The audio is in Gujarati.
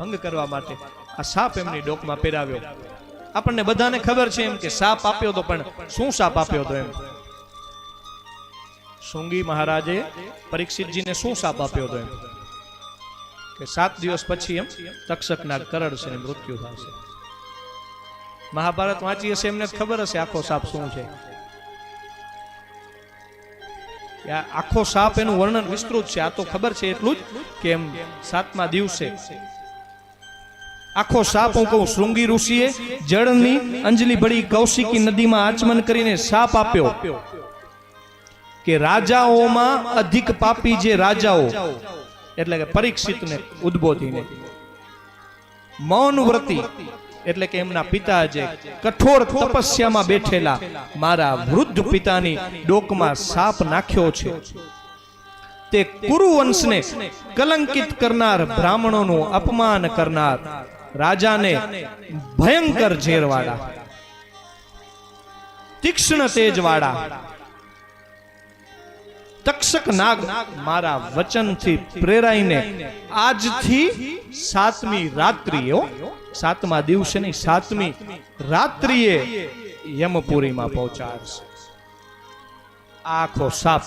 ભંગ કરવા માટે આ સાપ એમની ડોકમાં પહેરાવ્યો। આપણને બધાને ખબર છે એમ કે સાપ આપ્યો તો, પણ શું સાપ આપ્યો તો? એમ શુંગી મહારાજે પરીક્ષિતજીને શું સાપ આપ્યો તો? એમ કે 7 દિવસ પછી એમ તક્ષકના કરડશે ને મૃત્યુ થશે। મહાભારત વાંચી હશે એમને ખબર હશે આખો સાપ શું છે। આખો સાપ એનું વર્ણન વિસ્તૃત છે। આ તો ખબર છે એટલું જ કે એમ 7મા દિવસે આખો સાપ હું કહું, શૃંગી ઋષિએ જળની અંજલિ ભળી કૌશિકી નદીમાં આચમન કરીને સાપ આપ્યો કે રાજાઓમાં અધિક પાપી જે રાજાઓ, એટલે કે પરીક્ષિતને ઉદ્બોધીને, મૌન વ્રતી એટલે કે એમના પિતા જે કઠોર તપસ્યામાં બેઠેલા મારા વૃદ્ધ પિતાની ડોકમાં સાપ નાખ્યો છે, તે કુરુવંશને કલંકિત કરનાર, બ્રાહ્મણોનું અપમાન કરનાર, રાજાને ભયંકર ઝેરવાળા, તીક્ષ્ણ તેજવાળા તક્ષક નાગ મારા વચનથી પ્રેરાઈને આજથી 7મી રાત્રિએ, 7મા દિવસે નહીં 7મી રાત્રિએ યમપુરીમાં પહોંચાડશે। આખો સાપ